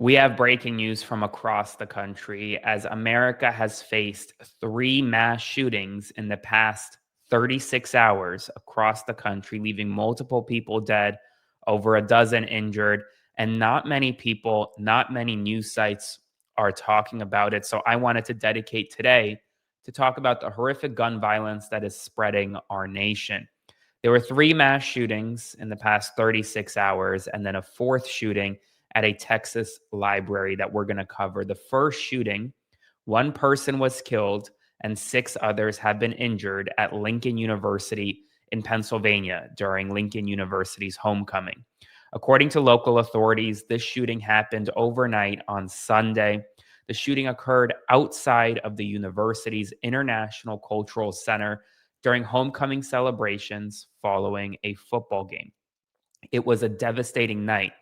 We have breaking news from across the country as America has faced three mass shootings in the past 36 hours across the country, leaving multiple people dead, over a dozen injured, and not many people, not many news sites are talking about it. So I wanted to dedicate today to talk about the horrific gun violence that is spreading our nation. There were three mass shootings in the past 36 hours, and then a fourth shooting at a Texas library that we're going to cover. The first shooting, one person was killed and six others have been injured at Lincoln University in Pennsylvania during Lincoln University's homecoming. According to local authorities, this shooting happened overnight on Sunday. The shooting occurred outside of the university's International Cultural Center during homecoming celebrations following a football game. It was a devastating night.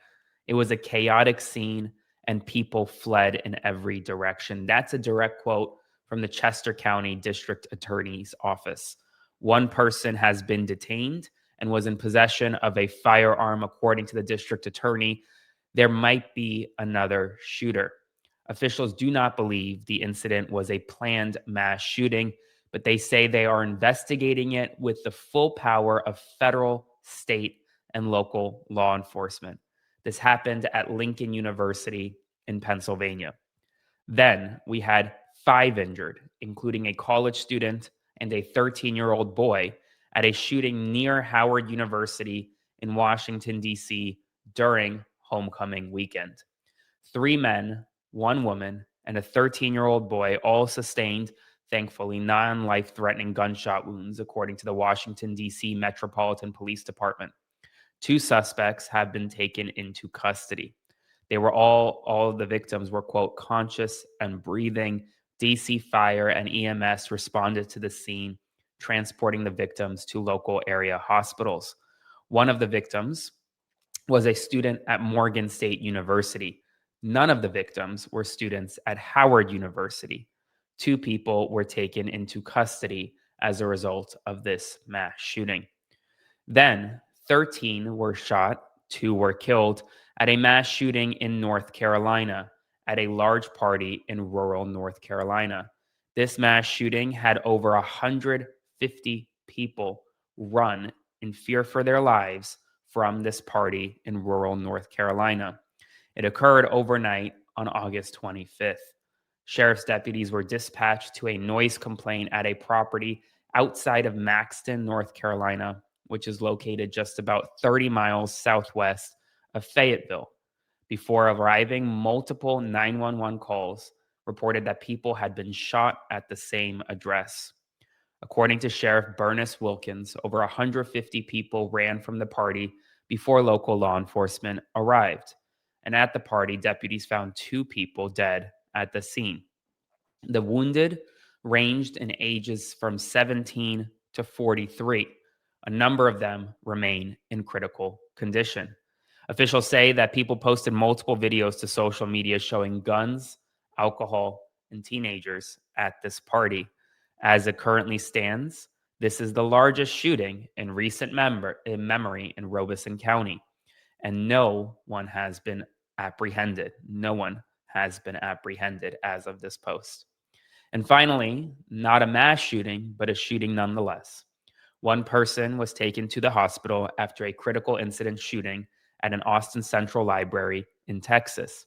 It was a chaotic scene, and people fled in every direction. That's a direct quote from the Chester County District Attorney's Office. One person has been detained and was in possession of a firearm, according to the district attorney. There might be another shooter. Officials do not believe the incident was a planned mass shooting, but they say they are investigating it with the full power of federal, state, and local law enforcement. This happened at Lincoln University in Pennsylvania. Then we had five injured, including a college student and a 13-year-old boy, at a shooting near Howard University in Washington, D.C. during homecoming weekend. Three men, one woman, and a 13-year-old boy all sustained, thankfully, non-life-threatening gunshot wounds, according to the Washington, D.C. Metropolitan Police Department. Two suspects have been taken into custody. They were all of the victims were, quote, conscious and breathing. DC Fire and EMS responded to the scene, transporting the victims to local area hospitals. One of the victims was a student at Morgan State University. None of the victims were students at Howard University. Two people were taken into custody as a result of this mass shooting. Then 13 were shot, two were killed at a mass shooting in North Carolina at a large party in rural North Carolina. This mass shooting had over 150 people run in fear for their lives from this party in rural North Carolina. It occurred overnight on August 25th. Sheriff's deputies were dispatched to a noise complaint at a property outside of Maxton, North Carolina, which is located just about 30 miles southwest of Fayetteville. Before arriving, multiple 911 calls reported that people had been shot at the same address. According to Sheriff Parnas Wilkins, over 150 people ran from the party before local law enforcement arrived. And at the party, deputies found two people dead at the scene. The wounded ranged in ages from 17 to 43. A number of them remain in critical condition. Officials say that people posted multiple videos to social media showing guns, alcohol, and teenagers at this party. As it currently stands, this is the largest shooting in recent memory in Robeson County, and no one has been apprehended. No one has been apprehended as of this post. And finally, not a mass shooting, but a shooting nonetheless. One person was taken to the hospital after a critical incident shooting at an Austin Central Library in Texas.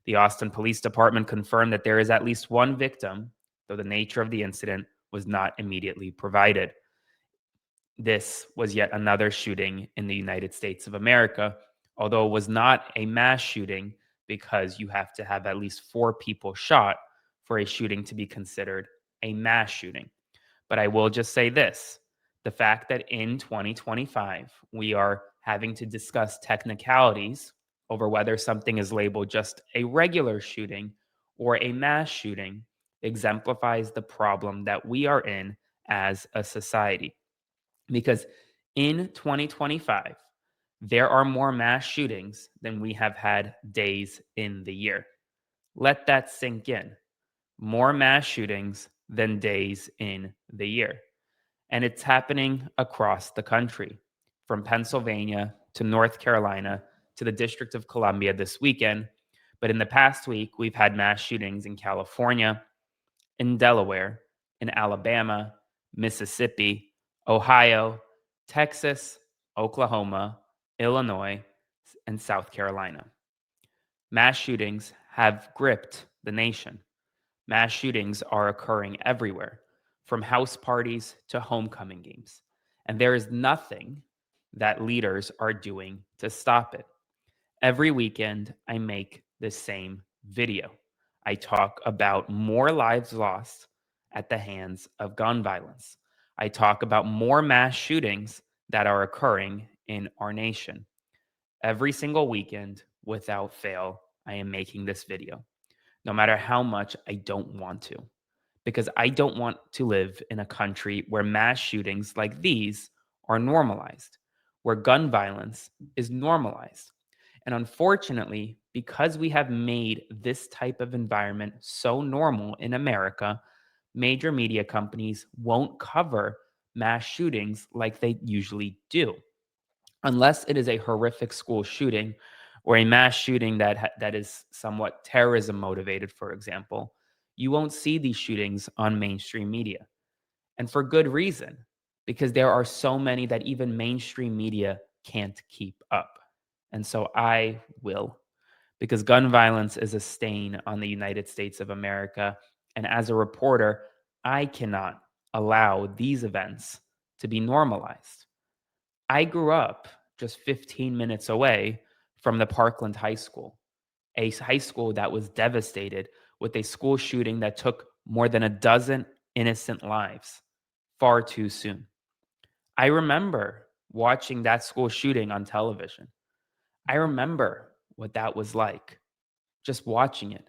The Austin Police Department confirmed that there is at least one victim, though the nature of the incident was not immediately provided. This was yet another shooting in the United States of America, although it was not a mass shooting because you have to have at least four people shot for a shooting to be considered a mass shooting. But I will just say this. The fact that in 2025, we are having to discuss technicalities over whether something is labeled just a regular shooting or a mass shooting exemplifies the problem that we are in as a society. Because in 2025, there are more mass shootings than we have had days in the year. Let that sink in. More mass shootings than days in the year. And it's happening across the country, from Pennsylvania to North Carolina to the District of Columbia this weekend. But in the past week, we've had mass shootings in California, in Delaware, in Alabama, Mississippi, Ohio, Texas, Oklahoma, Illinois, and South Carolina. Mass shootings have gripped the nation. Mass shootings are occurring everywhere, from house parties to homecoming games. And there is nothing that leaders are doing to stop it. Every weekend, I make the same video. I talk about more lives lost at the hands of gun violence. I talk about more mass shootings that are occurring in our nation. Every single weekend, without fail, I am making this video, no matter how much I don't want to, because I don't want to live in a country where mass shootings like these are normalized, where gun violence is normalized. And unfortunately, because we have made this type of environment so normal in America, major media companies won't cover mass shootings like they usually do, unless it is a horrific school shooting or a mass shooting that is somewhat terrorism motivated, for example. You won't see these shootings on mainstream media, and for good reason, because there are so many that even mainstream media can't keep up. And so I will, because gun violence is a stain on the United States of America. And as a reporter, I cannot allow these events to be normalized. I grew up just 15 minutes away from the Parkland High School, a high school that was devastated with a school shooting that took more than a dozen innocent lives far too soon. I remember watching that school shooting on television. I remember what that was like, just watching it.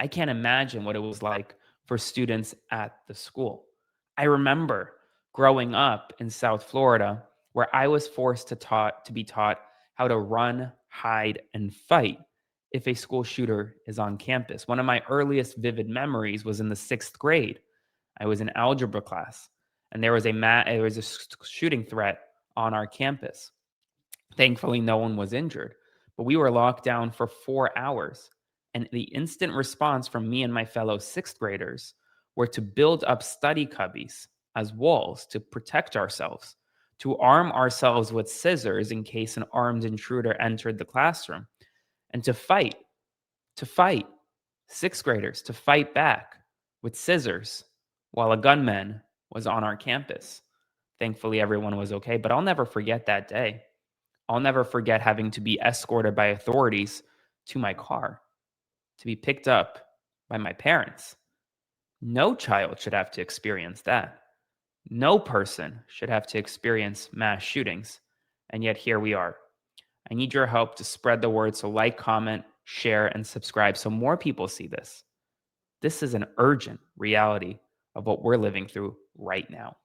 I can't imagine what it was like for students at the school. I remember growing up in South Florida where I was forced to be taught how to run, hide, and fight if a school shooter is on campus. One of my earliest vivid memories was in the 6th grade. I was in algebra class, and there was a shooting threat on our campus. Thankfully, no one was injured, but we were locked down for 4 hours. And the instant response from me and my fellow 6th graders were to build up study cubbies as walls to protect ourselves, to arm ourselves with scissors in case an armed intruder entered the classroom, and to fight, 6th graders to fight back with scissors while a gunman was on our campus. Thankfully, everyone was okay, but I'll never forget that day. I'll never forget having to be escorted by authorities to my car, to be picked up by my parents. No child should have to experience that. No person should have to experience mass shootings. And yet here we are. I need your help to spread the word. So like, comment, share, and subscribe so more people see this. This is an urgent reality of what we're living through right now.